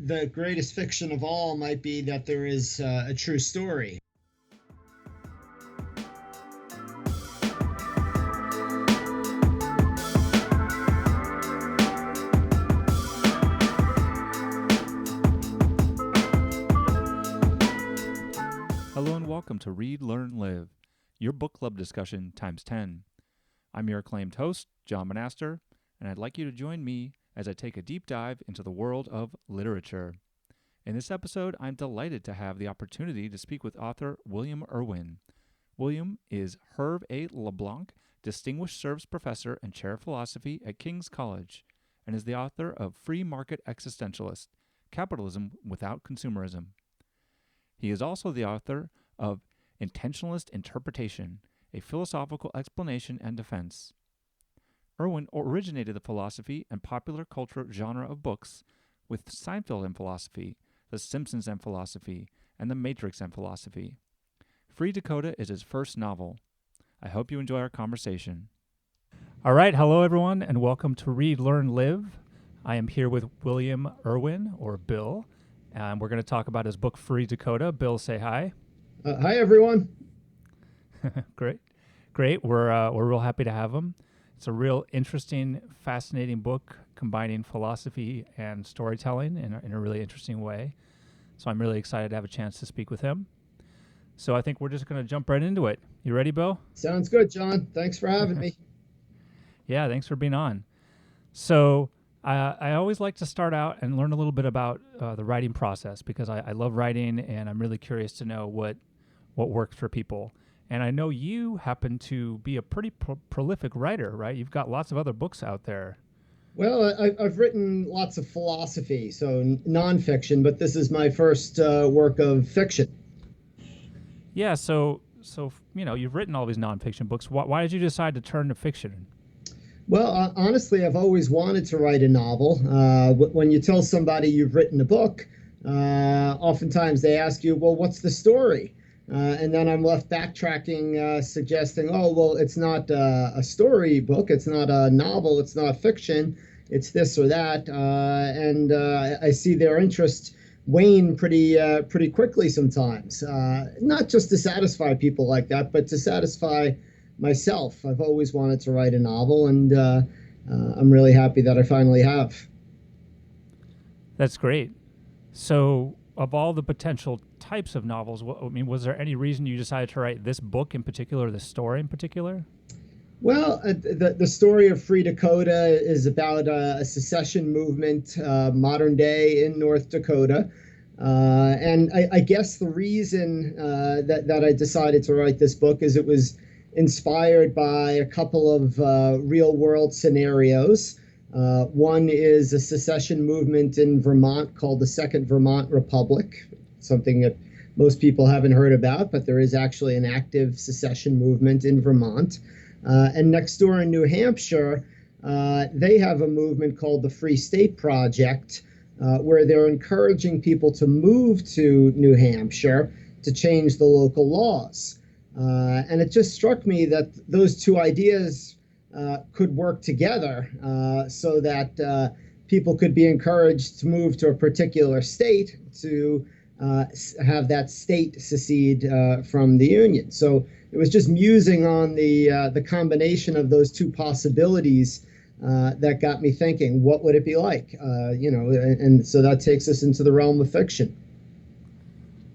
the greatest fiction of all might be that there is a true story. Hello and welcome to Read, Learn, Live, your book club discussion times 10. I'm your acclaimed host, John Monaster, and I'd like you to join me as I take a deep dive into the world of literature. In this episode, I'm delighted to have the opportunity to speak with author William Irwin. William is Herve A. LeBlanc Distinguished Service Professor and Chair of Philosophy at King's College, and is the author of Free Market Existentialist, Capitalism Without Consumerism. He is also the author of Intentionalist Interpretation, a philosophical explanation and defense. Irwin originated the philosophy and popular culture genre of books with Seinfeld and Philosophy, The Simpsons and Philosophy, and The Matrix and Philosophy. Free Dakota is his first novel. I hope you enjoy our conversation. All right, hello everyone, and welcome to Read, Learn, Live. I am here with William Irwin, or Bill, and we're going to talk about his book, Free Dakota. Bill, say hi. Hi, everyone. Great. We're real happy to have him. It's a real interesting, fascinating book combining philosophy and storytelling in a really interesting way. So I'm really excited to have a chance to speak with him. So I think we're just going to jump right into it. You ready, Bill? Sounds good, John. Thanks for having me. Yeah, thanks for being on. So I always like to start out and learn a little bit about the writing process because I love writing and I'm really curious to know what works for people. And I know you happen to be a pretty prolific writer, right? You've got lots of other books out there. Well, I've written lots of philosophy, so nonfiction, but this is my first work of fiction. Yeah, so you've written all these nonfiction books. Why did you decide to turn to fiction? Well, honestly, I've always wanted to write a novel. When you tell somebody you've written a book, oftentimes they ask you, well, what's the story? And then I'm left backtracking, suggesting, oh, well, it's not a story book. It's not a novel. It's not fiction. It's this or that. And I see their interest wane pretty quickly sometimes. Not just to satisfy people like that, but to satisfy myself. I've always wanted to write a novel, and I'm really happy that I finally have. That's great. So of all the potential types of novels, was there any reason you decided to write this book in particular, this story in particular? Well, the story of Free Dakota is about a secession movement, modern day in North Dakota. And I guess the reason that I decided to write this book is it was inspired by a couple of real-world scenarios. One is a secession movement in Vermont called the Second Vermont Republic, something that most people haven't heard about, but there is actually an active secession movement in Vermont. And next door in New Hampshire, they have a movement called the Free State Project, where they're encouraging people to move to New Hampshire to change the local laws. And it just struck me that those two ideas could work together so that people could be encouraged to move to a particular state to have that state secede from the Union. So it was just musing on the combination of those two possibilities that got me thinking, what would it be like? And so that takes us into the realm of fiction.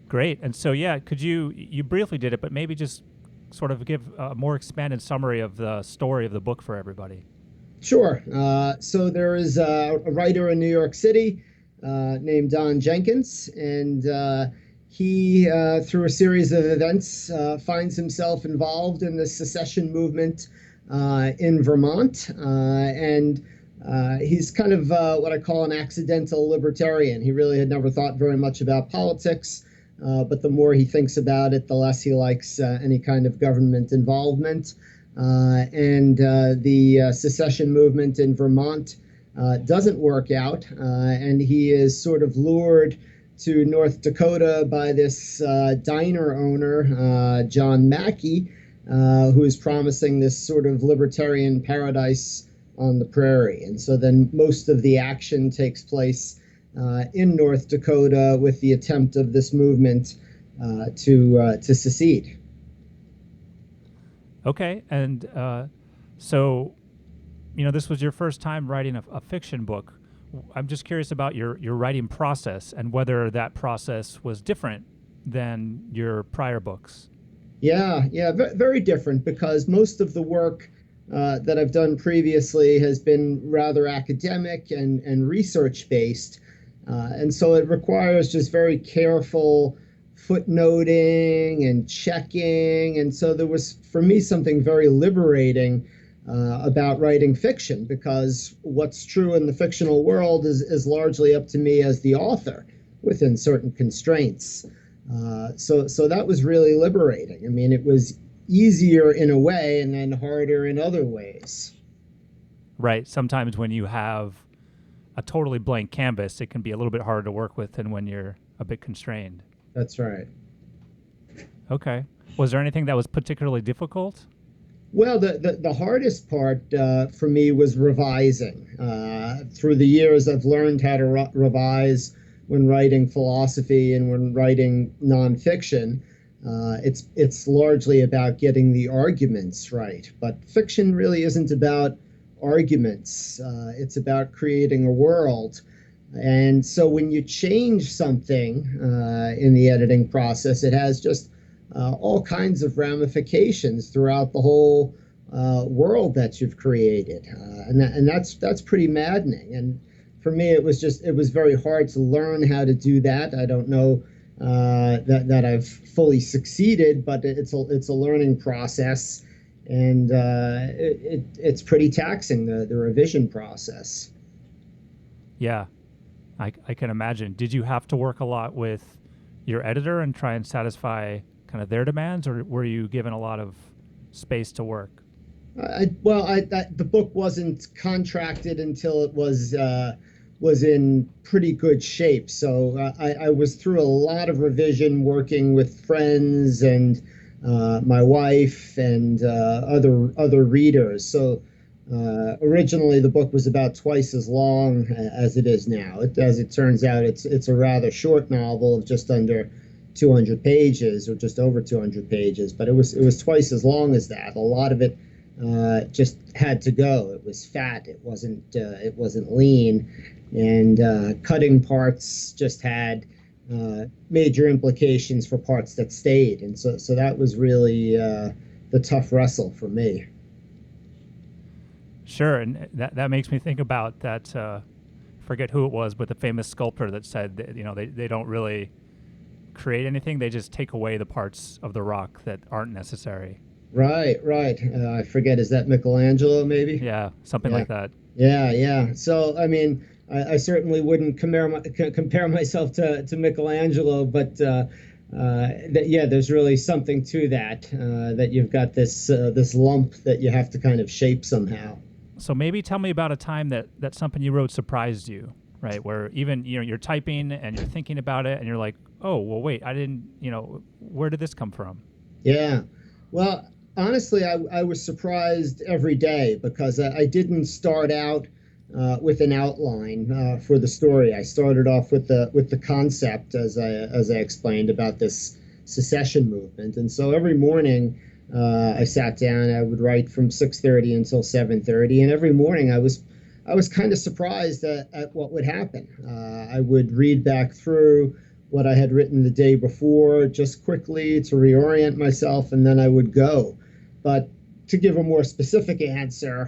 Great. And so, could you briefly did it, but maybe just sort of give a more expanded summary of the story of the book for everybody. Sure. So there is a writer in New York City named Don Jenkins, and he, through a series of events, finds himself involved in the secession movement in Vermont, and he's kind of what I call an accidental libertarian. He really had never thought very much about politics, but the more he thinks about it, the less he likes any kind of government involvement. And the secession movement in Vermont doesn't work out, and he is sort of lured to North Dakota by this diner owner, John Mackey, who is promising this sort of libertarian paradise on the prairie. And so then most of the action takes place in North Dakota with the attempt of this movement to secede. Okay, and so, this was your first time writing a fiction book. I'm just curious about your writing process and whether that process was different than your prior books. Yeah, very different because most of the work that I've done previously has been rather academic and research based. And so it requires just very careful footnoting and checking. And so there was, for me, something very liberating about writing fiction because what's true in the fictional world is largely up to me as the author within certain constraints. So that was really liberating. I mean, it was easier in a way and then harder in other ways. Right. Sometimes when you have a totally blank canvas, it can be a little bit harder to work with than when you're a bit constrained. That's right. Okay. Was there anything that was particularly difficult? Well, the hardest part for me was revising. Through the years, I've learned how to revise when writing philosophy and when writing nonfiction. It's largely about getting the arguments right, but fiction really isn't about arguments. It's about creating a world. And so when you change something in the editing process, it has just all kinds of ramifications throughout the whole world that you've created, and that's pretty maddening. And for me, it was very hard to learn how to do that. I don't know that I've fully succeeded, but it's a learning process, and it's pretty taxing, the revision process. Yeah, I can imagine. Did you have to work a lot with your editor and try and satisfy kind of their demands, or were you given a lot of space to work? The book wasn't contracted until it was in pretty good shape. So I was through a lot of revision, working with friends and my wife and other readers. So originally, the book was about twice as long as it is now. As it turns out, it's a rather short novel of just under 200 pages, or just over 200 pages, but it was twice as long as that. A lot of it just had to go. It was fat. It wasn't lean, and cutting parts just had major implications for parts that stayed, and so that was really the tough wrestle for me. Sure, and that makes me think about that. Forget who it was, but the famous sculptor that said that, they don't really create anything; they just take away the parts of the rock that aren't necessary. Right. I forget. Is that Michelangelo, maybe? Yeah, something like that. Yeah. So, I mean, I certainly wouldn't compare myself to Michelangelo, but there's really something to that. That you've got this lump that you have to kind of shape somehow. So maybe tell me about a time that something you wrote surprised you, right? Where even you're typing and you're thinking about it, and you're like, oh, well, wait, I didn't, where did this come from? Yeah. Well, honestly, I was surprised every day because I didn't start out with an outline for the story. I started off with the concept, as I explained, about this secession movement, and so every morning I sat down. I would write from 6:30 until 7:30, and every morning I was kind of surprised at what would happen. I would read back through what I had written the day before, just quickly to reorient myself, and then I would go. But to give a more specific answer,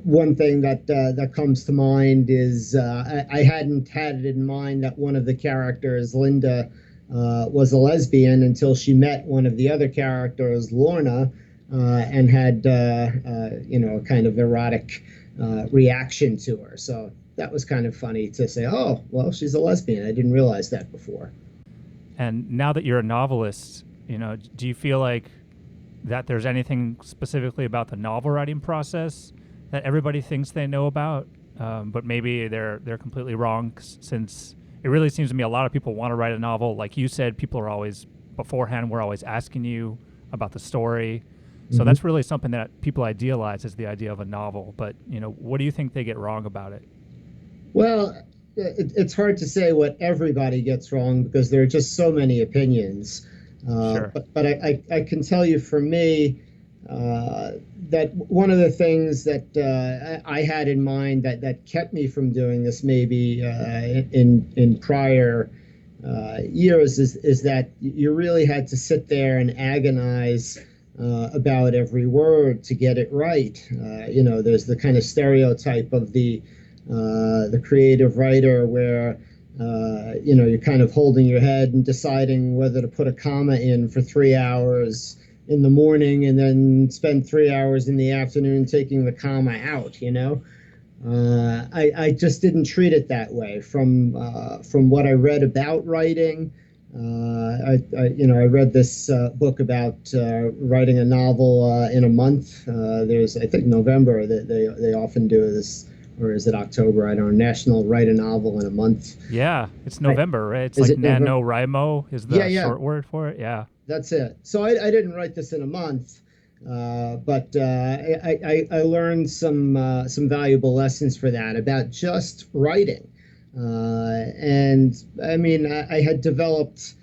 one thing that comes to mind is I hadn't had it in mind that one of the characters, Linda, was a lesbian until she met one of the other characters, Lorna, and had a kind of erotic reaction to her. So that was kind of funny to say, oh, well, she's a lesbian. I didn't realize that before. And now that you're a novelist, do you feel like that there's anything specifically about the novel writing process that everybody thinks they know about, but maybe they're completely wrong, since it really seems to me a lot of people want to write a novel. Like you said, people are always, beforehand, we're always asking you about the story. So that's really something that people idealize, is the idea of a novel. But, what do you think they get wrong about it? Well, it's hard to say what everybody gets wrong because there are just so many opinions. Sure. But I can tell you for me that one of the things that I had in mind that kept me from doing this maybe in prior years is that you really had to sit there and agonize about every word to get it right. There's the kind of stereotype of the creative writer where you're kind of holding your head and deciding whether to put a comma in for 3 hours in the morning and then spend 3 hours in the afternoon taking the comma out. I just didn't treat it that way. From what I read about writing, I read this book about writing a novel in a month. There's, I think, November that they often do this, or is it October? I don't know. National Write a Novel in a Month. Yeah, it's November, right? It's Is like it November? NaNoWriMo is the Yeah. short word for it. Yeah. That's it. So I didn't write this in a month, but I learned some valuable lessons for that about just writing. And I mean, I had developed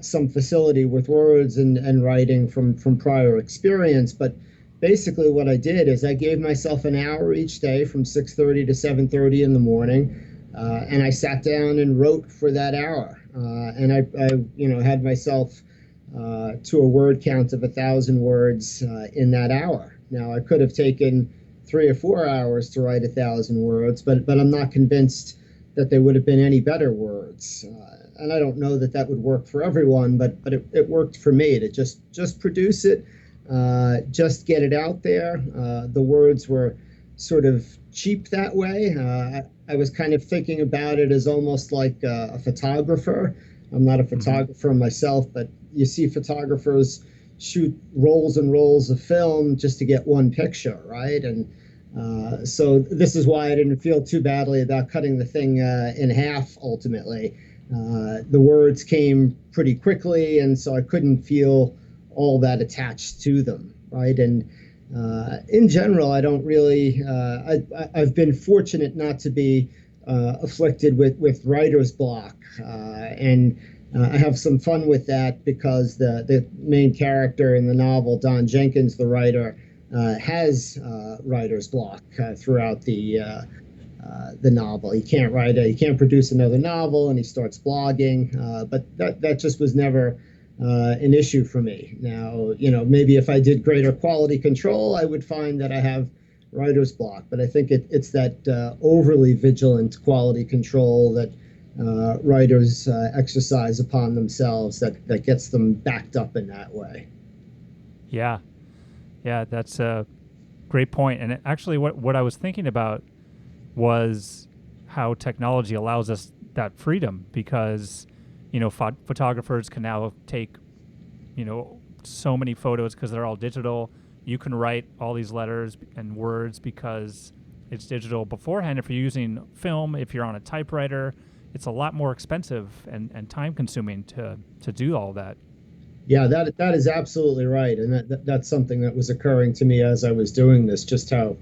some facility with words and writing from prior experience, but basically what I did is I gave myself an hour each day from 6:30 to 7:30 in the morning, and I sat down and wrote for that hour. And I had myself to a word count of 1,000 words in that hour. Now, I could have taken 3 or 4 hours to write 1,000 words, but I'm not convinced that they would have been any better words. And I don't know that would work for everyone, but it worked for me to just produce it, just get it out there. The words were sort of cheap that way. I was kind of thinking about it as almost like a photographer. I'm not a photographer myself, but you see photographers shoot rolls and rolls of film just to get one picture, right? And so this is why I didn't feel too badly about cutting the thing in half ultimately. The words came pretty quickly, and so I couldn't feel all that attached to them, right? And in general, I don't really, I've been fortunate not to be afflicted with writer's block. And I have some fun with that because the main character in the novel, Don Jenkins, the writer, has writer's block throughout the novel. He can't write he can't produce another novel, and he starts blogging. But that just was never an issue for me. Now, maybe if I did greater quality control, I would find that I have writer's block. But I think it's that overly vigilant quality control that writers exercise upon themselves that gets them backed up in that way. Yeah, that's a great point. And actually, what I was thinking about was how technology allows us that freedom because, photographers can now take, so many photos because they're all digital. You can write all these letters and words because it's digital beforehand. If you're using film, if you're on a typewriter, it's a lot more expensive and time consuming to do all that. Yeah, that is absolutely right. And that's something that was occurring to me as I was doing this, just how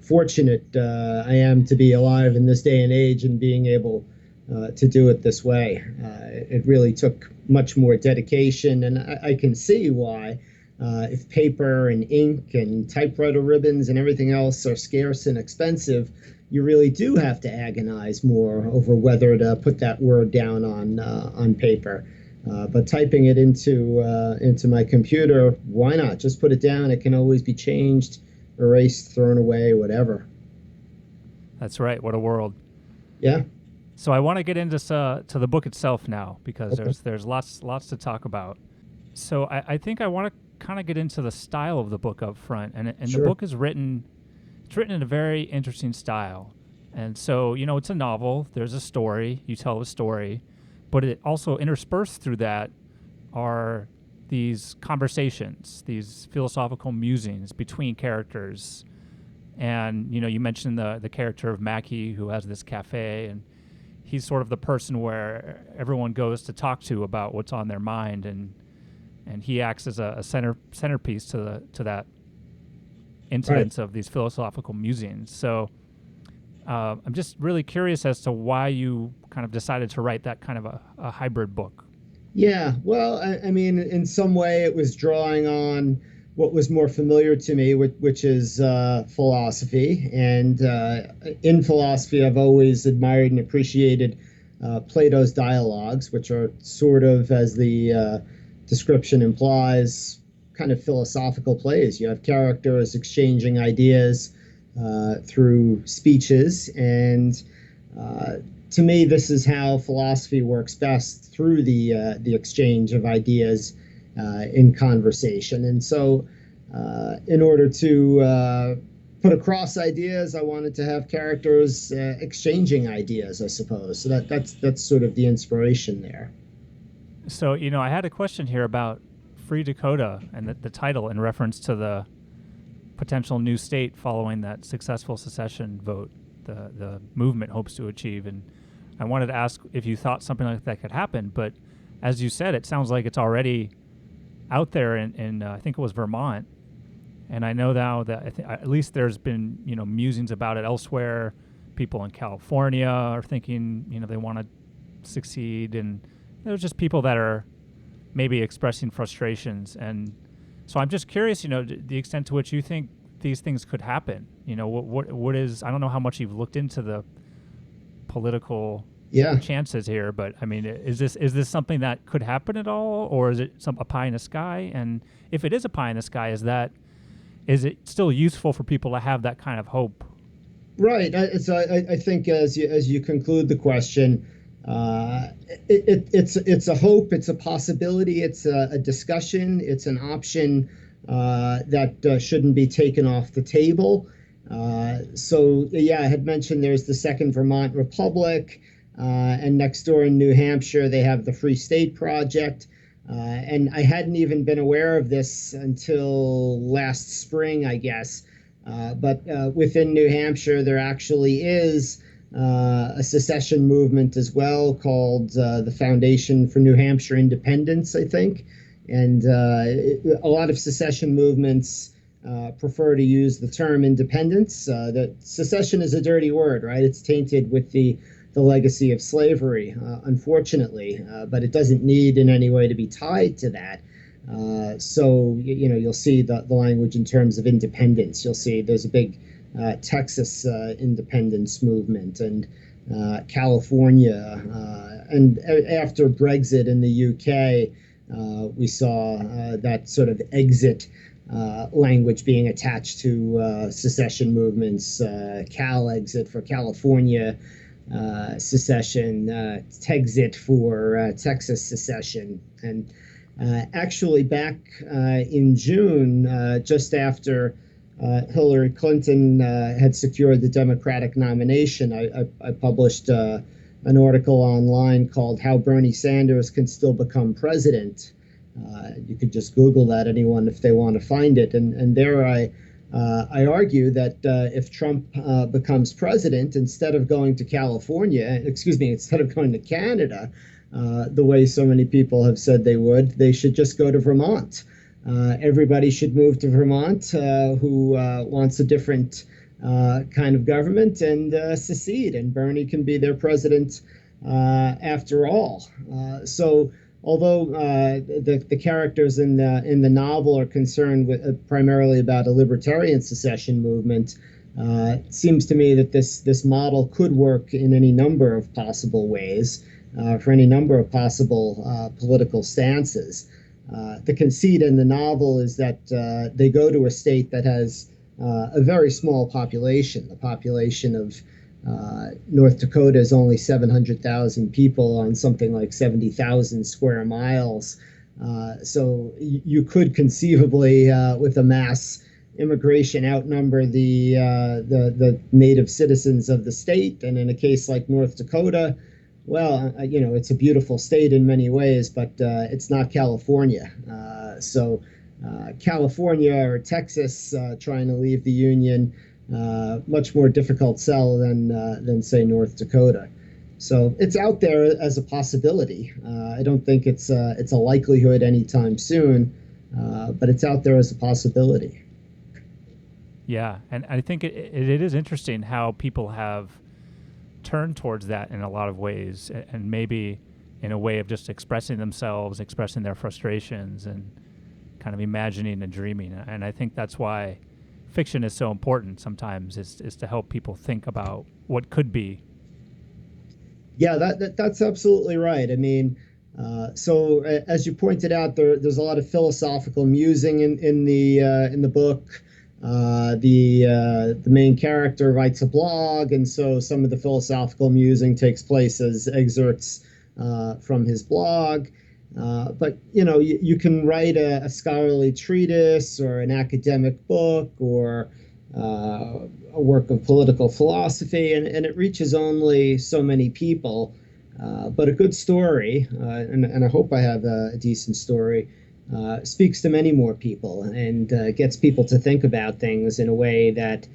fortunate I am to be alive in this day and age and being able to do it this way. It really took much more dedication, and I can see why. If paper and ink and typewriter ribbons and everything else are scarce and expensive, you really do have to agonize more over whether to put that word down on paper. But typing it into my computer, why not? Just put it down. It can always be changed, erased, thrown away, whatever. That's right. What a world. Yeah. So I want to get into to the book itself now because Okay. there's lots to talk about. So I think I want to kind of get into the style of the book up front, and Sure. the book is written in a very interesting style. And so, it's a novel. There's a story. You tell a story. But it also interspersed through that are these conversations, these philosophical musings between characters. And, you mentioned the character of Mackie who has this cafe, and he's sort of the person where everyone goes to talk to about what's on their mind, and he acts as a centerpiece to that incidence of these philosophical musings. So I'm just really curious as to why you kind of decided to write that kind of a hybrid book. Yeah, well, I mean, in some way, it was drawing on what was more familiar to me, which is philosophy. And in philosophy, I've always admired and appreciated Plato's dialogues, which are sort of, as the description implies, kind of philosophical plays. You have characters exchanging ideas through speeches, and to me, this is how philosophy works best, through the exchange of ideas in conversation. And so, in order to put across ideas, I wanted to have characters exchanging ideas, I suppose. So that's sort of the inspiration there. So, I had a question here about Free Dakota and the title in reference to the potential new state following that successful secession vote the movement hopes to achieve. And I wanted to ask if you thought something like that could happen. But as you said, it sounds like it's already out there in I think it was Vermont. And I know now that at least there's been, musings about it elsewhere. People in California are thinking, they want to succeed. And there's just people that are maybe expressing frustrations. And so I'm just curious, the extent to which you think these things could happen. What is, I don't know how much you've looked into the political chances here, but I mean, is this something that could happen at all, or is it a pie in the sky? And if it is a pie in the sky, is it still useful for people to have that kind of hope? Right. I think as you conclude the question, it's a hope, it's a possibility, it's a discussion, it's an option that shouldn't be taken off the table. So I had mentioned there's the Second Vermont Republic, and next door in New Hampshire they have the Free State Project. And I hadn't even been aware of this until last spring, I guess. But within New Hampshire, there actually is a secession movement as well, called the Foundation for New Hampshire Independence, I think. And a lot of secession movements prefer to use the term independence. That secession is a dirty word, right? It's tainted with the legacy of slavery, unfortunately, but it doesn't need in any way to be tied to that. So you'll see the language in terms of independence. You'll see there's a big Texas independence movement, and California, and after Brexit in the UK, we saw that sort of exit language being attached to secession movements. Cal exit for California secession, Texit for Texas secession. And actually back in June, just after Hillary Clinton had secured the Democratic nomination, I published an article online called "How Bernie Sanders Can Still Become President." You could just Google that, anyone, if they want to find it. And there I argue that if Trump becomes president, instead of going to instead of going to Canada, the way so many people have said they would, they should just go to Vermont. Everybody should move to Vermont who wants a different kind of government, and secede, and Bernie can be their president after all. So although the characters in the novel are concerned with primarily about a libertarian secession movement, it seems to me that this model could work in any number of possible ways, for any number of possible political stances. The conceit in the novel is that they go to a state that has a very small population. The population of North Dakota is only 700,000 people on something like 70,000 square miles. So you could conceivably, with a mass immigration, outnumber the native citizens of the state. And in a case like North Dakota, well, it's a beautiful state in many ways, but it's not California. So California or Texas trying to leave the Union, much more difficult sell than say North Dakota. So it's out there as a possibility. I don't think it's a likelihood anytime soon, but it's out there as a possibility. Yeah, and I think it is interesting how people have turned towards that in a lot of ways, and maybe in a way of just expressing themselves, expressing their frustrations, and kind of imagining and dreaming. And I think that's why fiction is so important sometimes, is to help people think about what could be. Yeah, that's absolutely right. I mean, as you pointed out, there's a lot of philosophical musing in the book. The main character writes a blog, and so some of the philosophical musing takes place as excerpts from his blog. But you can write a scholarly treatise or an academic book or a work of political philosophy, and it reaches only so many people. But a good story, and I hope I have a decent story, speaks to many more people and gets people to think about things in a way that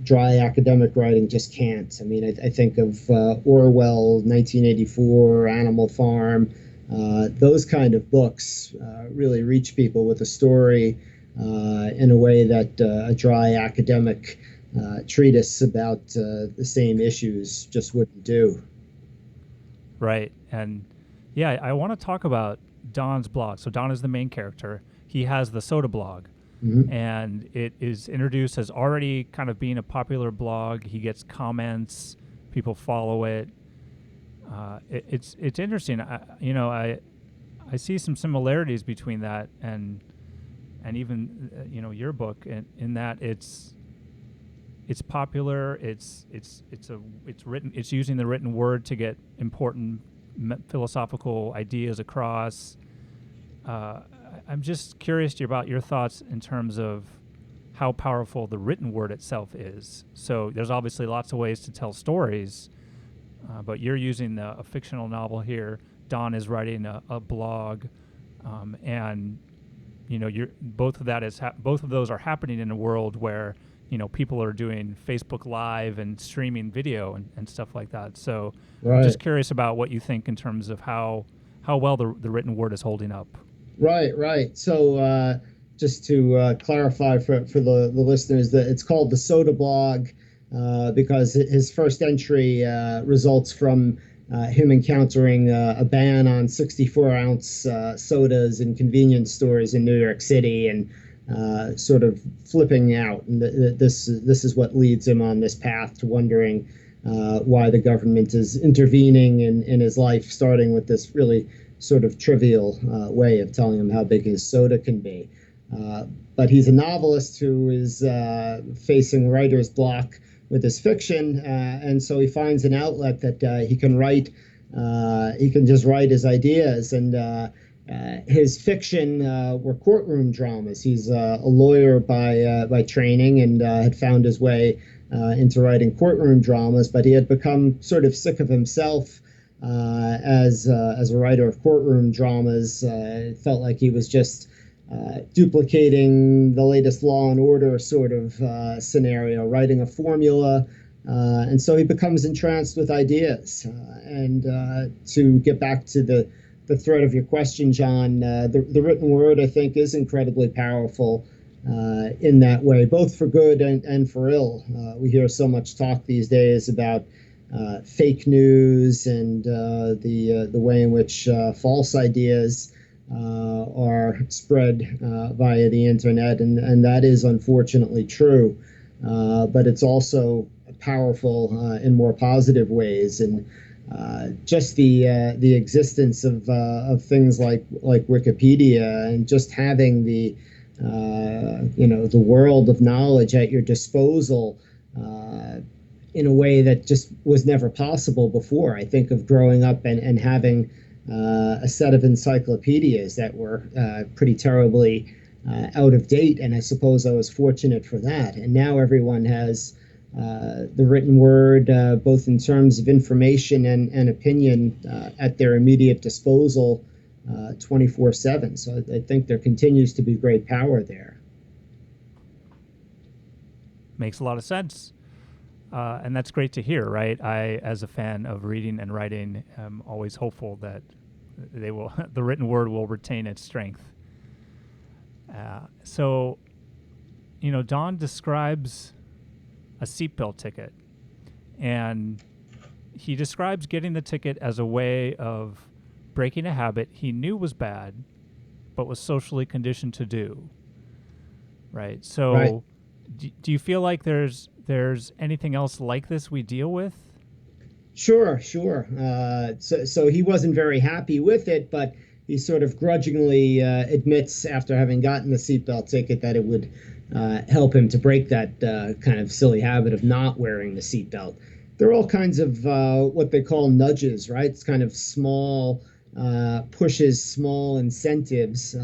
dry academic writing just can't. I mean, I think of Orwell, 1984, Animal Farm. Those kind of books really reach people with a story in a way that a dry academic treatise about the same issues just wouldn't do. Right. And yeah, I want to talk about Don's blog. So Don is the main character. He has the Soda blog, Mm-hmm. and it is introduced as already kind of being a popular blog. He gets comments, people follow it. It's interesting. I see some similarities between that and even your book in that it's popular. It's written. It's using the written word to get important philosophical ideas across. I'm just curious about your thoughts in terms of how powerful the written word itself is. So there's obviously lots of ways to tell stories, but you're using a fictional novel here. Don is writing a blog, and you're both of those are happening in a world where people are doing Facebook Live and streaming video and stuff like that. So I'm Right. just curious about what you think in terms of how well the written word is holding up. Right. So just to clarify for the listeners, that it's called the Soda Blog because his first entry results from him encountering a ban on 64-ounce sodas in convenience stores in New York City and sort of flipping out. And this is what leads him on this path to wondering why the government is intervening in his life, starting with this really sort of trivial way of telling him how big his soda can be. But he's a novelist who is facing writer's block with his fiction, and so he finds an outlet that he can write. He can just write his ideas, and his fiction were courtroom dramas. He's a lawyer by training, and had found his way into writing courtroom dramas, but he had become sort of sick of himself as a writer of courtroom dramas. It felt like he was just duplicating the latest Law and Order sort of scenario, writing a formula. And so he becomes entranced with ideas. And to get back to the thread of your question, John, the written word, I think, is incredibly powerful in that way, both for good and for ill. We hear so much talk these days about fake news and the way in which false ideas are spread via the internet, and that is unfortunately true. But it's also powerful in more positive ways, and just the existence of things like Wikipedia, and just having the the world of knowledge at your disposal in a way that just was never possible before. I think of growing up and having a set of encyclopedias that were pretty terribly out of date, and I suppose I was fortunate for that. And now everyone has the written word, both in terms of information and opinion, at their immediate disposal 24/7. So I think there continues to be great power there. Makes a lot of sense. And that's great to hear, right? I, as a fan of reading and writing, am always hopeful that the written word will retain its strength. So, Don describes a seatbelt ticket, and he describes getting the ticket as a way of breaking a habit he knew was bad, but was socially conditioned to do. Right. So, Right. Do you feel like there's anything else like this we deal with? Sure, sure. So he wasn't very happy with it, but he sort of grudgingly admits after having gotten the seatbelt ticket that it would help him to break that kind of silly habit of not wearing the seatbelt. There are all kinds of what they call nudges, right? It's kind of small pushes, small incentives.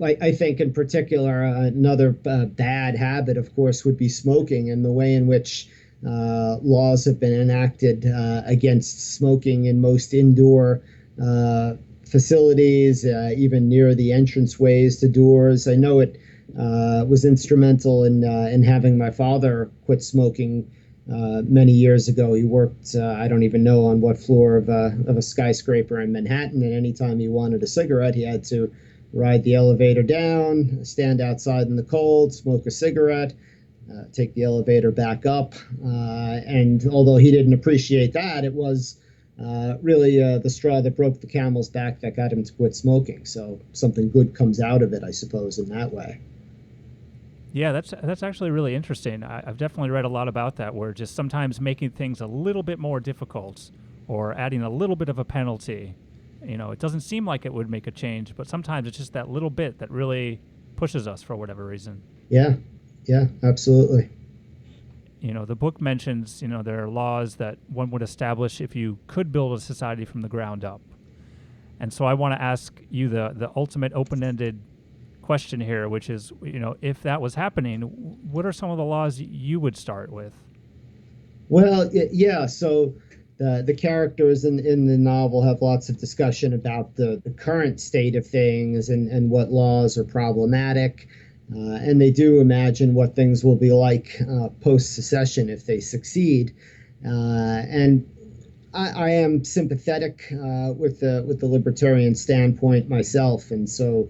I think in particular, another bad habit, of course, would be smoking, and the way in which laws have been enacted against smoking in most indoor facilities, even near the entranceways to doors. I know it was instrumental in having my father quit smoking many years ago. He worked, I don't even know on what floor of a skyscraper in Manhattan, and anytime he wanted a cigarette, he had to ride the elevator down, stand outside in the cold, smoke a cigarette, take the elevator back up. And although he didn't appreciate that, it was really the straw that broke the camel's back that got him to quit smoking. So something good comes out of it, I suppose, in that way. Yeah, that's actually really interesting. I've definitely read a lot about that, where just sometimes making things a little bit more difficult or adding a little bit of a penalty, it doesn't seem like it would make a change, but sometimes it's just that little bit that really pushes us for whatever reason. Yeah, absolutely. The book mentions, there are laws that one would establish if you could build a society from the ground up. And so I want to ask you the ultimate open-ended question here, which is, if that was happening, what are some of the laws you would start with? Well, yeah. So the characters in the novel have lots of discussion about the current state of things and what laws are problematic. And they do imagine what things will be like post-secession if they succeed. And I am sympathetic with the libertarian standpoint myself, and so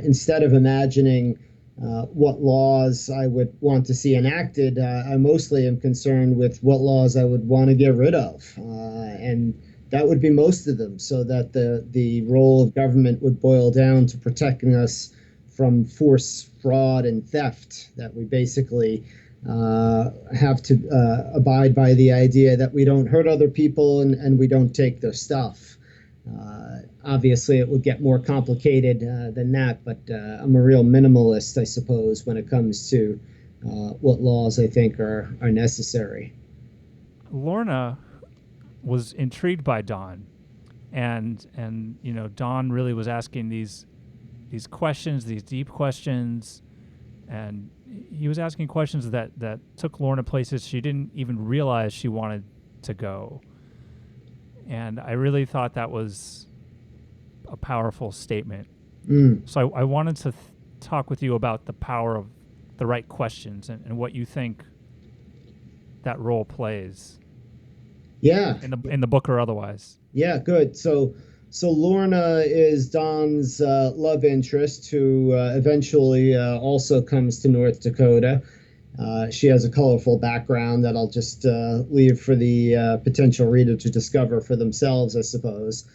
instead of imagining what laws I would want to see enacted, I mostly am concerned with what laws I would want to get rid of, and that would be most of them, so that the role of government would boil down to protecting us from force, fraud, and theft. That we basically have to abide by the idea that we don't hurt other people and we don't take their stuff. Obviously, it would get more complicated than that, but I'm a real minimalist, I suppose, when it comes to what laws I think are necessary. Lorna was intrigued by Don, and Don really was asking these questions, these deep questions, and he was asking questions that took Lorna places she didn't even realize she wanted to go. And I really thought that was a powerful statement. So I wanted to talk with you about the power of the right questions and what you think that role plays. Yeah. In the book or otherwise. Yeah, good. So Lorna is Don's love interest, who eventually also comes to North Dakota. She has a colorful background that I'll just leave for the potential reader to discover for themselves, I suppose.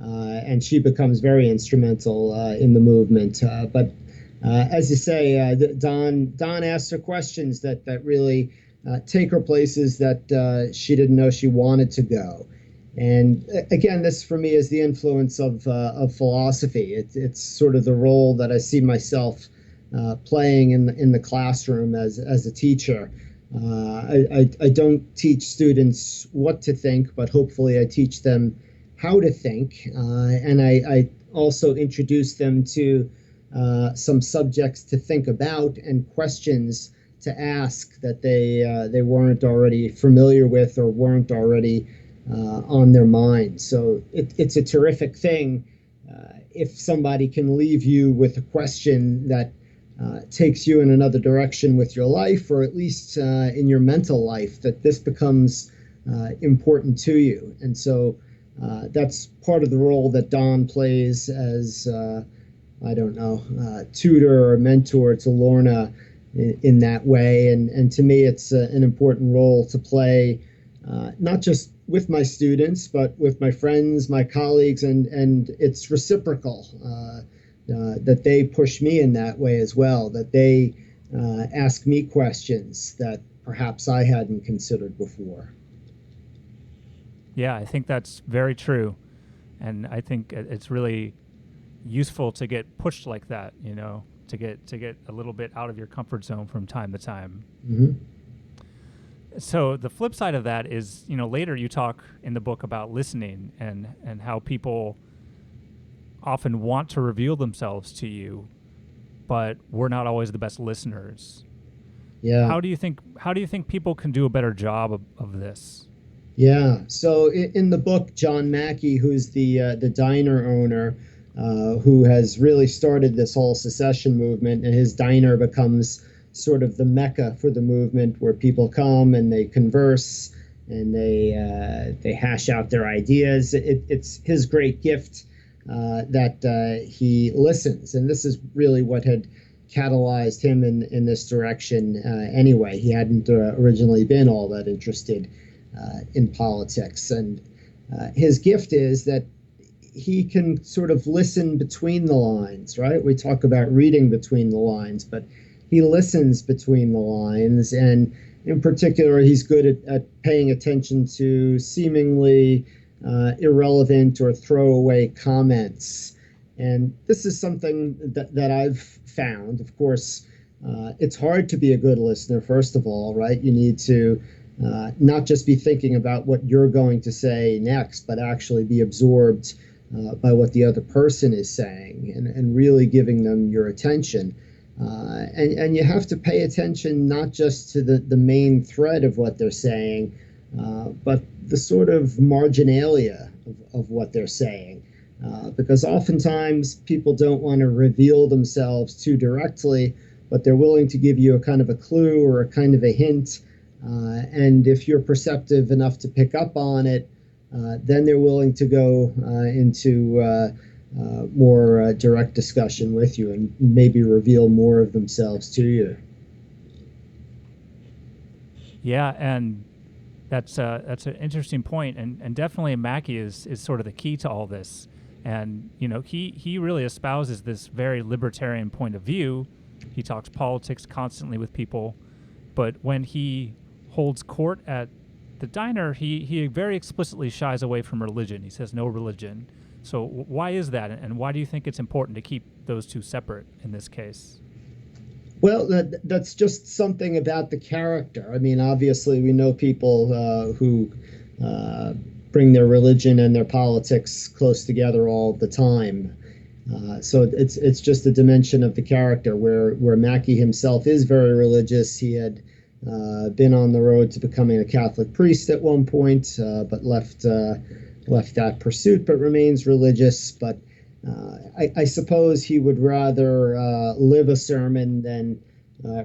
And she becomes very instrumental in the movement. But as you say, Don asks her questions that really take her places that she didn't know she wanted to go. And again, this for me is the influence of philosophy. It's sort of the role that I see myself playing in the classroom as a teacher. I don't teach students what to think, but hopefully I teach them how to think, and I also introduce them to some subjects to think about and questions to ask that they weren't already familiar with or weren't already on their mind. So it's a terrific thing if somebody can leave you with a question that takes you in another direction with your life, or at least in your mental life, that this becomes important to you. And so that's part of the role that Don plays as, tutor or mentor to Lorna. in that way. And to me, it's an important role to play, not just with my students, but with my friends, my colleagues, and it's reciprocal, that they push me in that way as well, that they ask me questions that perhaps I hadn't considered before. Yeah, I think that's very true. And I think it's really useful to get pushed like that, to get a little bit out of your comfort zone from time to time. Mm-hmm. So the flip side of that is, later you talk in the book about listening and how people often want to reveal themselves to you, but we're not always the best listeners. Yeah. How do you think people can do a better job of this? Yeah. So in the book, John Mackey, who's the diner owner, who has really started this whole secession movement, and his diner becomes sort of the mecca for the movement, where people come and they converse and they hash out their ideas. It's his great gift that he listens, and this is really what had catalyzed him in this direction. Anyway, he hadn't originally been all that interested in politics, and his gift is that he can sort of listen between the lines, right? We talk about reading between the lines, but he listens between the lines, and in particular, he's good at paying attention to seemingly irrelevant or throwaway comments. And this is something that I've found. Of course, it's hard to be a good listener, first of all, right? You need to not just be thinking about what you're going to say next, but actually be absorbed by what the other person is saying, and really giving them your attention. And you have to pay attention not just to the main thread of what they're saying, but the sort of marginalia of what they're saying. Because oftentimes people don't want to reveal themselves too directly, but they're willing to give you a kind of a clue or a kind of a hint. And if you're perceptive enough to pick up on it, then they're willing to go into more direct discussion with you and maybe reveal more of themselves to you. Yeah, and that's an interesting point, and definitely Mackey is sort of the key to all this. And he really espouses this very libertarian point of view. He talks politics constantly with people, but when he holds court at the diner, he very explicitly shies away from religion. He says no religion. So why is that, and why do you think it's important to keep those two separate in this case? Well, that's just something about the character. I mean, obviously, we know people who bring their religion and their politics close together all the time. So it's just a dimension of the character where Mackey himself is very religious. He had been on the road to becoming a Catholic priest at one point, but left that pursuit, but remains religious. But I suppose he would rather live a sermon than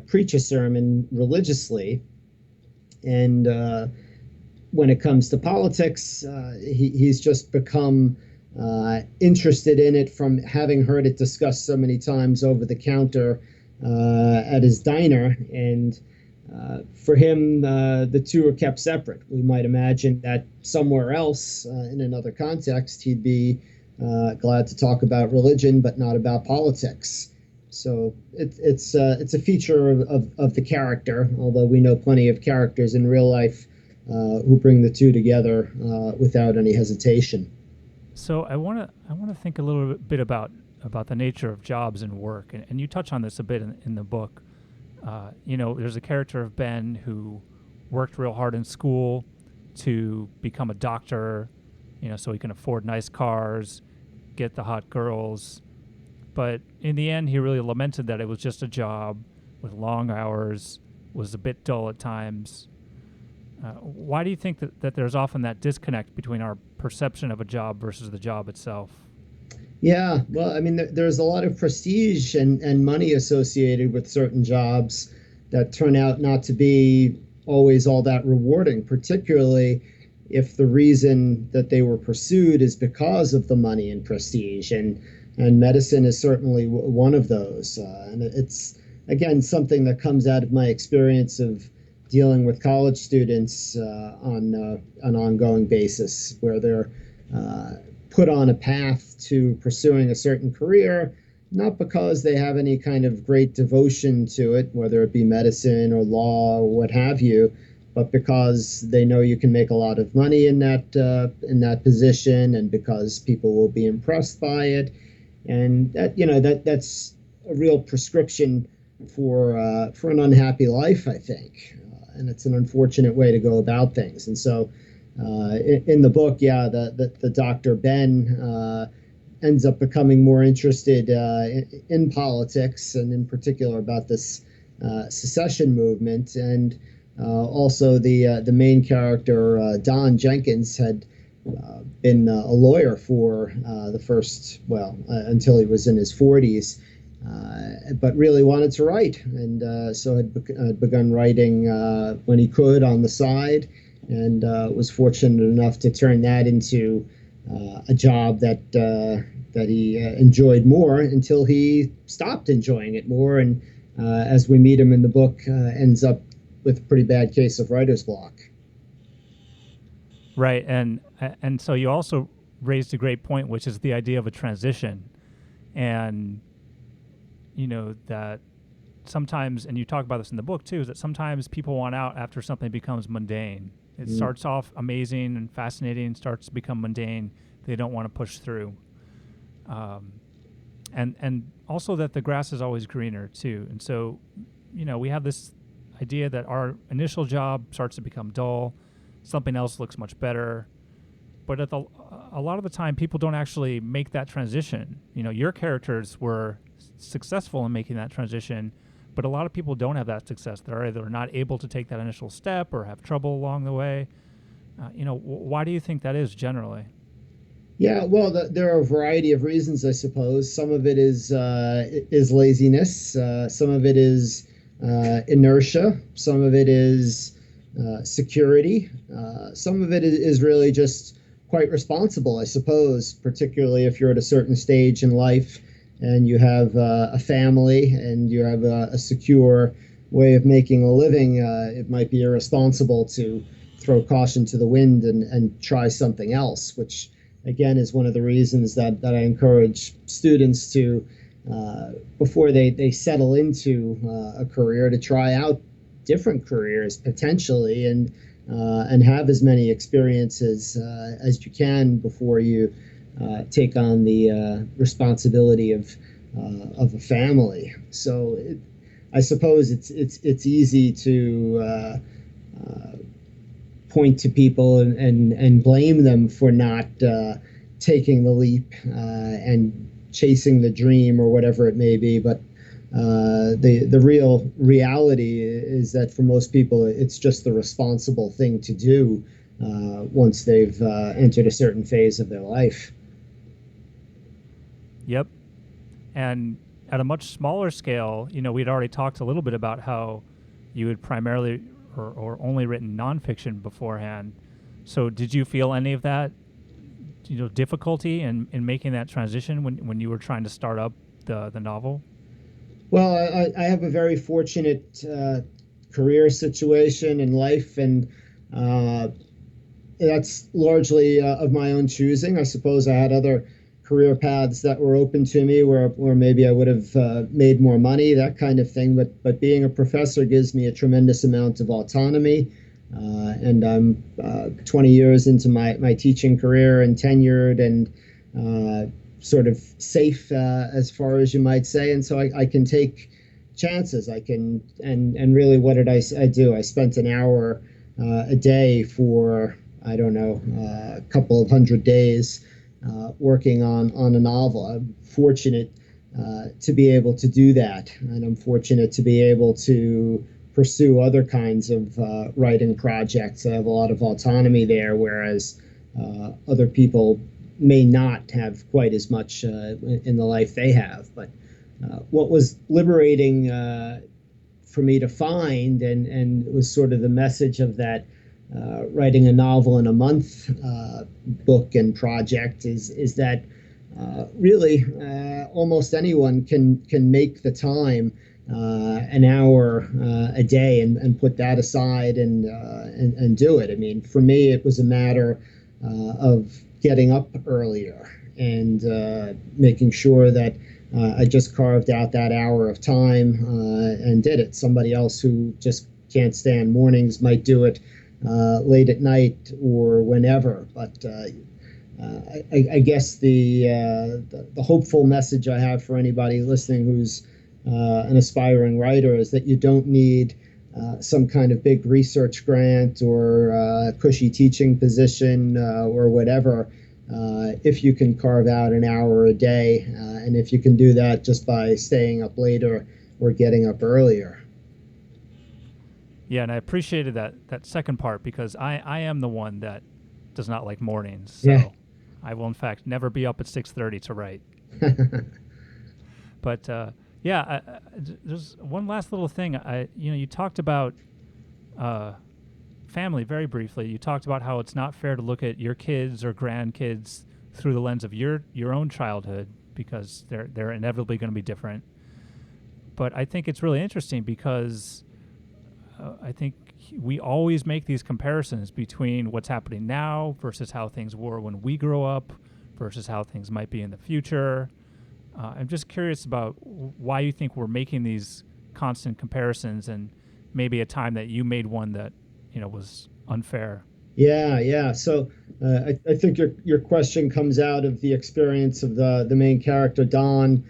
preach a sermon religiously. And when it comes to politics, he's just become interested in it from having heard it discussed so many times over the counter at his diner. And for him, the two are kept separate. We might imagine that somewhere else, in another context, he'd be glad to talk about religion, but not about politics. So it's a feature of the character, although we know plenty of characters in real life who bring the two together without any hesitation. So I want to think a little bit about the nature of jobs and work, and you touch on this a bit in the book. There's a character of Ben who worked real hard in school to become a doctor, so he can afford nice cars, get the hot girls. But in the end, he really lamented that it was just a job with long hours, was a bit dull at times. Why do you think that there's often that disconnect between our perception of a job versus the job itself? Yeah, well, I mean, there's a lot of prestige and money associated with certain jobs that turn out not to be always all that rewarding, particularly if the reason that they were pursued is because of the money and prestige. And medicine is certainly one of those. And it's again, something that comes out of my experience of dealing with college students on an ongoing basis, where they're put on a path to pursuing a certain career, not because they have any kind of great devotion to it, whether it be medicine or law or what have you, but because they know you can make a lot of money in that position, and because people will be impressed by it, and that's a real prescription for an unhappy life, I think, and it's an unfortunate way to go about things. And so, in the book, yeah, the Dr. Ben ends up becoming more interested in politics, and in particular about this secession movement. And also the main character, Don Jenkins, had been a lawyer for the first, until he was in his 40s, but really wanted to write, and so had begun writing when he could on the side, and was fortunate enough to turn that into a job that he enjoyed more, until he stopped enjoying it more, and as we meet him in the book, ends up with a pretty bad case of writer's block. Right, and so you also raised a great point, which is the idea of a transition, and that sometimes, and you talk about this in the book too, is that sometimes people want out after something becomes mundane. It starts off amazing and fascinating, starts to become mundane. They don't want to push through, and also that the grass is always greener too. And so, we have this idea that our initial job starts to become dull, something else looks much better, but a lot of the time people don't actually make that transition. Your characters were successful in making that transition, but a lot of people don't have that success. They're either not able to take that initial step or have trouble along the way. Why do you think that is generally? Yeah, well, there are a variety of reasons, I suppose. Some of it is laziness. Some of it is inertia. Some of it is security. Some of it is really just quite responsible, I suppose, particularly if you're at a certain stage in life and you have a family and you have a secure way of making a living. It might be irresponsible to throw caution to the wind and try something else, which again is one of the reasons that I encourage students to, before they settle into a career, to try out different careers potentially, and have as many experiences as you can before you take on the responsibility of a family. So I suppose it's easy to point to people and blame them for not taking the leap and chasing the dream or whatever it may be, but the real reality is that for most people it's just the responsible thing to do once they've entered a certain phase of their life. Yep. And at a much smaller scale, we'd already talked a little bit about how you had primarily or only written nonfiction beforehand. So did you feel any of that, difficulty in making that transition when you were trying to start up the novel? Well, I have a very fortunate career situation in life, and that's largely of my own choosing. I suppose I had other career paths that were open to me where maybe I would have made more money, that kind of thing. But being a professor gives me a tremendous amount of autonomy. And I'm 20 years into my teaching career and tenured and sort of safe as far as you might say. And so I can take chances. I can, and really what did I do? I spent an hour a day for, I don't know, a couple of 100 days working on a novel. I'm fortunate to be able to do that, and I'm fortunate to be able to pursue other kinds of writing projects. I have a lot of autonomy there, whereas other people may not have quite as much in the life they have. But what was liberating for me to find, and was sort of the message of that writing a novel in a month book and project, is that really almost anyone can make the time an hour a day and put that aside and do it. I mean, for me, it was a matter of getting up earlier and making sure that I just carved out that hour of time and did it. Somebody else who just can't stand mornings might do it late at night or whenever. But I guess the hopeful message I have for anybody listening who's an aspiring writer is that you don't need some kind of big research grant or cushy teaching position or whatever. If you can carve out an hour a day, and if you can do that just by staying up later or getting up earlier. Yeah, and I appreciated that second part because I am the one that does not like mornings. So Yeah. I will, in fact, never be up at 6:30 to write. But there's one last little thing. You talked about family very briefly. You talked about how it's not fair to look at your kids or grandkids through the lens of your own childhood because they're inevitably going to be different. But I think it's really interesting because I think we always make these comparisons between what's happening now versus how things were when we grew up versus how things might be in the future. I'm just curious about why you think we're making these constant comparisons and maybe a time that you made one that, was unfair. Yeah. So I think your question comes out of the experience of the main character, Don,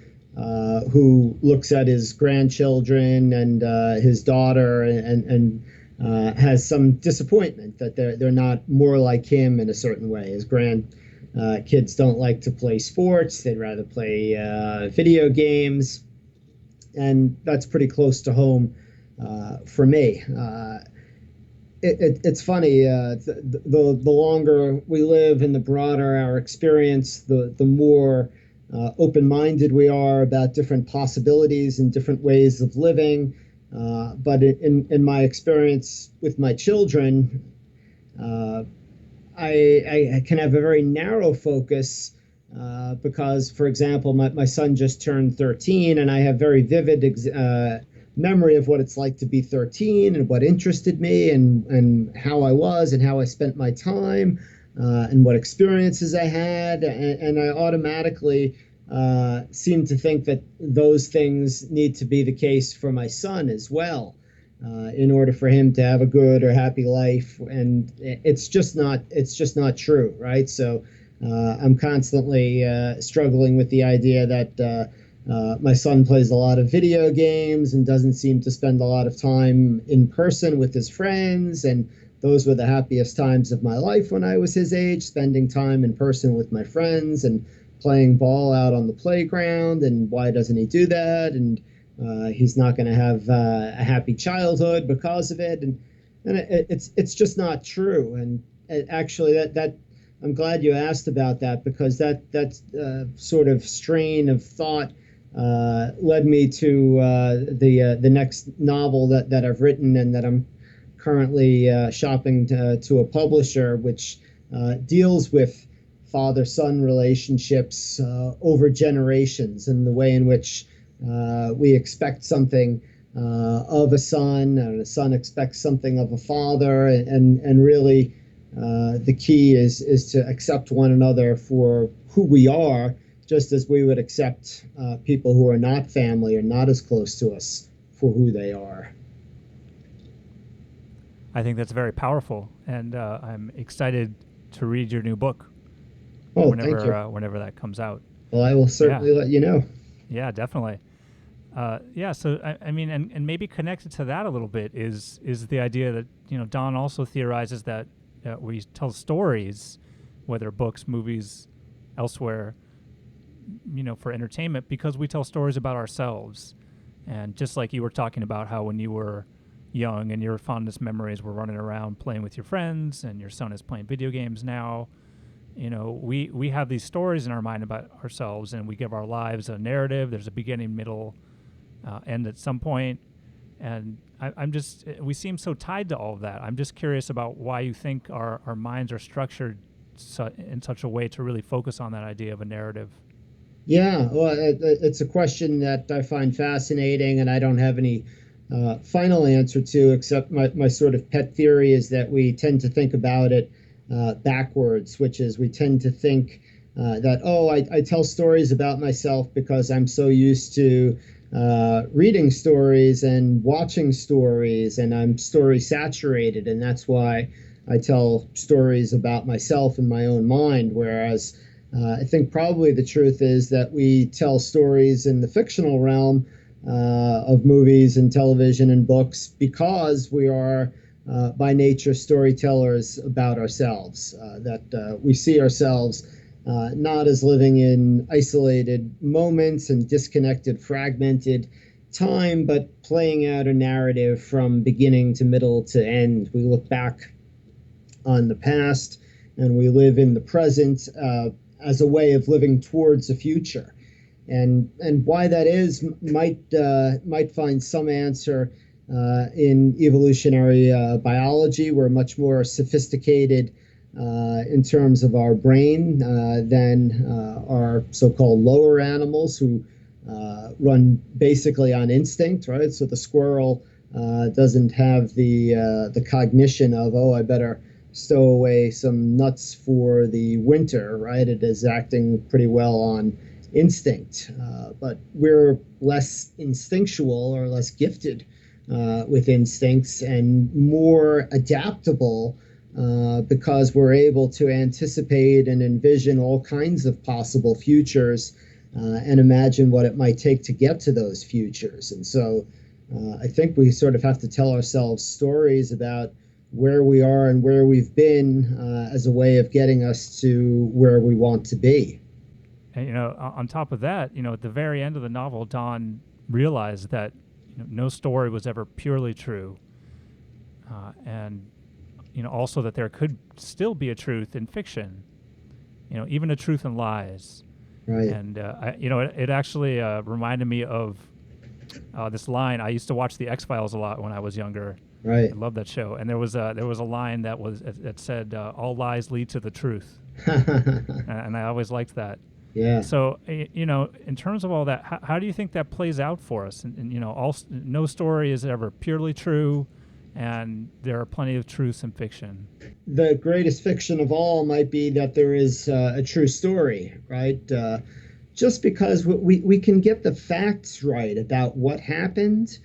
who looks at his grandchildren and his daughter and has some disappointment that they're not more like him in a certain way. His kids don't like to play sports; they'd rather play video games, and that's pretty close to home for me. It's funny. The longer we live and the broader our experience, the more open-minded we are about different possibilities and different ways of living. But in my experience with my children, I can have a very narrow focus because, for example, my son just turned 13, and I have very vivid memory of what it's like to be 13 and what interested me and how I was and how I spent my time and what experiences I had. And I automatically seem to think that those things need to be the case for my son as well. In order for him to have a good or happy life, and it's just not true, right? So I'm constantly struggling with the idea that my son plays a lot of video games and doesn't seem to spend a lot of time in person with his friends, and those were the happiest times of my life when I was his age, spending time in person with my friends and playing ball out on the playground. And why doesn't he do that? And he's not going to have a happy childhood because of it, and it's just not true. And actually, that I'm glad you asked about that, because that sort of strain of thought led me to the next novel that I've written and that I'm currently shopping to a publisher, which deals with father-son relationships over generations, and the way in which we expect something of a son, and a son expects something of a father, and really the key is to accept one another for who we are, just as we would accept people who are not family or not as close to us for who they are. I think that's very powerful, and I'm excited to read your new book. Oh, thank you. Whenever that comes out. Well, I will certainly let you know. Yeah, definitely. So I mean, and maybe connected to that a little bit is the idea that Don also theorizes that we tell stories, whether books, movies, elsewhere, for entertainment, because we tell stories about ourselves. And just like you were talking about how when you were young and your fondest memories were running around playing with your friends, and your son is playing video games now, we have these stories in our mind about ourselves, and we give our lives a narrative. There's a beginning, middle, end at some point. And we seem so tied to all of that. I'm just curious about why you think our minds are structured in such a way to really focus on that idea of a narrative. Yeah, well, it's a question that I find fascinating, and I don't have any final answer to, except my sort of pet theory is that we tend to think about it backwards, which is we tend to think that, oh, I tell stories about myself because I'm so used to reading stories and watching stories, and I'm story saturated, and that's why I tell stories about myself in my own mind, whereas I think probably the truth is that we tell stories in the fictional realm of movies and television and books because we are, by nature, storytellers about ourselves, that we see ourselves not as living in isolated moments and disconnected, fragmented time, but playing out a narrative from beginning to middle to end. We look back on the past and we live in the present as a way of living towards the future. And why that is might find some answer in evolutionary biology. We're much more sophisticated in terms of our brain than our so-called lower animals who run basically on instinct, right? So the squirrel doesn't have the cognition of, oh, I better stow away some nuts for the winter, right? It is acting pretty well on instinct, but we're less instinctual or less gifted with instincts and more adaptable because we're able to anticipate and envision all kinds of possible futures and imagine what it might take to get to those futures. And so I think we sort of have to tell ourselves stories about where we are and where we've been as a way of getting us to where we want to be. And on top of that, at the very end of the novel, Don realized that no story was ever purely true, and also that there could still be a truth in fiction, even a truth in lies. Right. And it actually reminded me of this line. I used to watch the X-Files a lot when I was younger. Right. I love that show. And there was a line that said, "All lies lead to the truth," and I always liked that. Yeah. So in terms of all that, how do you think that plays out for us? And no story is ever purely true, and there are plenty of truths in fiction. The greatest fiction of all might be that there is a true story, right? Just because we can get the facts right about what happened,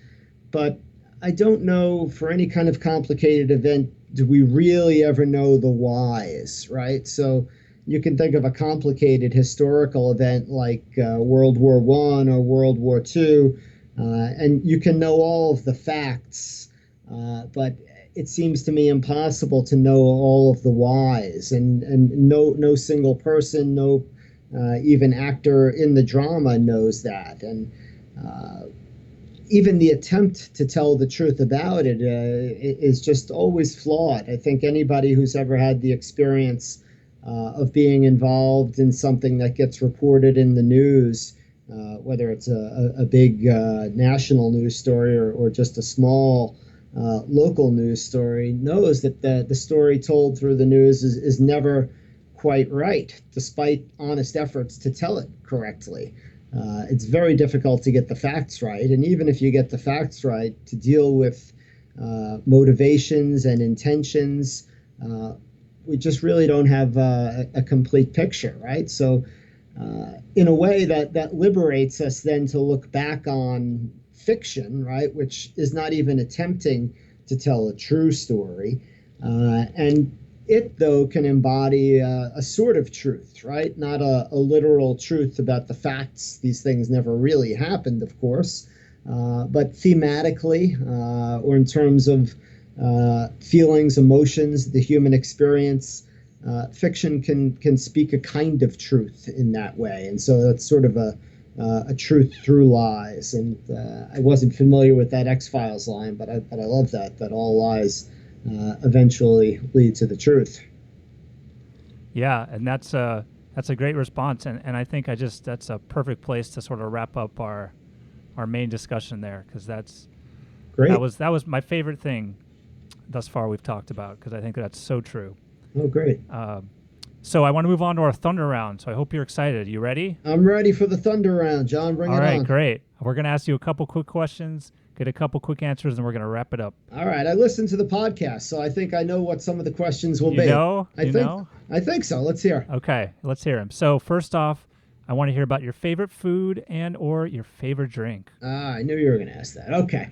but I don't know for any kind of complicated event, do we really ever know the whys, right? So you can think of a complicated historical event like World War I or World War II, and you can know all of the facts, but it seems to me impossible to know all of the whys, and no single person, no even actor in the drama knows that, and even the attempt to tell the truth about it is just always flawed. I think anybody who's ever had the experience of being involved in something that gets reported in the news, whether it's a big national news story or just a small local news story, knows that the story told through the news is never quite right, despite honest efforts to tell it correctly. It's very difficult to get the facts right. And even if you get the facts right, to deal with motivations and intentions, we just really don't have a complete picture, right? So in a way that liberates us then to look back on fiction, right, which is not even attempting to tell a true story. And it, though, can embody a sort of truth, right? Not a literal truth about the facts. These things never really happened, of course, but thematically or in terms of feelings, emotions, the human experience, fiction can speak a kind of truth in that way. And so that's sort of a truth through lies. And I wasn't familiar with that X-Files line, but I love that all lies eventually lead to the truth. Yeah, and that's a great response, and I think that's a perfect place to sort of wrap up our main discussion there, because Great. that was my favorite thing thus far we've talked about, because I think that's so true. Oh, great. So I want to move on to our thunder round. So I hope you're excited. You ready? I'm ready for the thunder round, John. Bring All it right, on. great. We're going to ask you a couple quick questions, get a couple quick answers, and we're going to wrap it up. All right, I listened to the podcast, so I think I know what some of the questions will You be. know? I You think know? I think so. Let's hear. Okay, let's hear them. So first off, I want to hear about your favorite food and or your favorite drink. I knew you were going to ask that. Okay.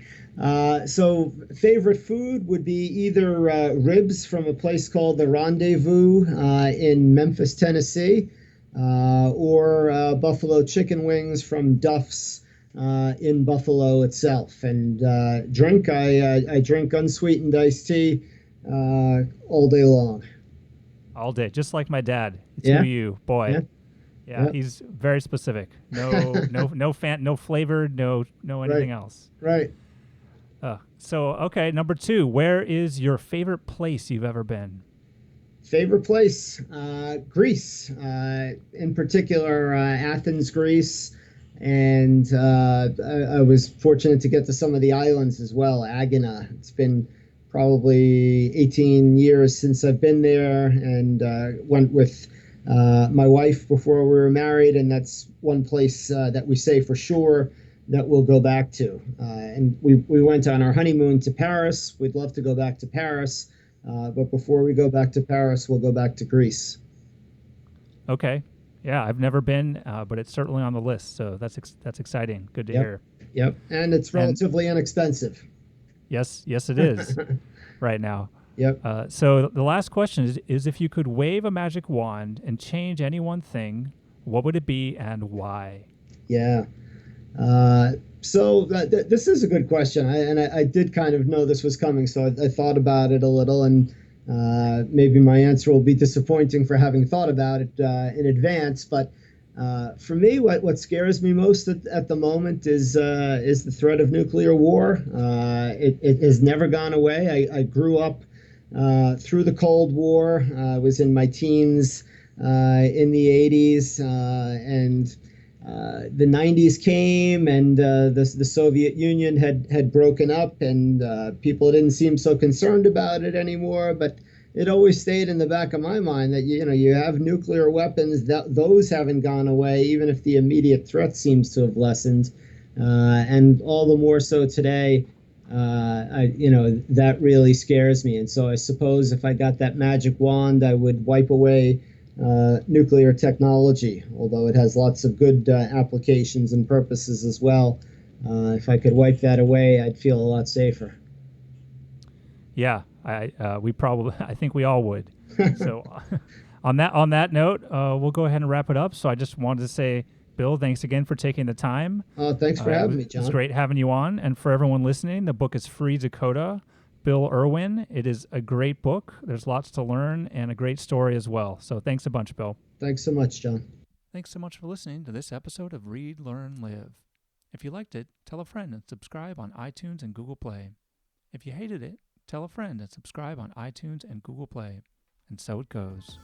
So favorite food would be either ribs from a place called the Rendezvous in Memphis, Tennessee, or buffalo chicken wings from Duff's in Buffalo itself. And drink, I drink unsweetened iced tea all day long. All day, just like my dad. It's Yeah? who you, boy. Yeah. Yeah, Yep. he's very specific. No flavored, no anything else. Right. So okay, number 2, where is your favorite place you've ever been? Favorite place, Greece, in particular, Athens, Greece. And I was fortunate to get to some of the islands as well, Agana. It's been probably 18 years since I've been there, and went with my wife before we were married, and that's one place that we say for sure that we'll go back to. And we went on our honeymoon to Paris. We'd love to go back to Paris, but before we go back to Paris, we'll go back to Greece. Okay. Yeah, I've never been, but it's certainly on the list. So that's exciting. Good to Yep. hear. Yep, and it's relatively inexpensive. Yes, it is right now. Yep. So the last question is if you could wave a magic wand and change any one thing, what would it be and why? Yeah. So this is a good question. I did kind of know this was coming, so I thought about it a little, and maybe my answer will be disappointing for having thought about it in advance. But for me, what scares me most at the moment is the threat of nuclear war. It has never gone away. I grew up through the Cold War. I was in my teens in the 80s, and the 90s came, and the Soviet Union had broken up, and people didn't seem so concerned about it anymore. But it always stayed in the back of my mind that you have nuclear weapons, that those haven't gone away, even if the immediate threat seems to have lessened, and all the more so today. That really scares me, and so I suppose if I got that magic wand, I would wipe away nuclear technology, although it has lots of good applications and purposes as well. If I could wipe that away, I'd feel a lot safer. Yeah, I think we all would. So on that note, we'll go ahead and wrap it up. So I just wanted to say, Bill, thanks again for taking the time. Thanks for having me, John. It's great having you on. And for everyone listening, the book is Free Dakota, Bill Irwin. It is a great book. There's lots to learn and a great story as well. So thanks a bunch, Bill. Thanks so much, John. Thanks so much for listening to this episode of Read, Learn, Live. If you liked it, tell a friend and subscribe on iTunes and Google Play. If you hated it, tell a friend and subscribe on iTunes and Google Play. And so it goes.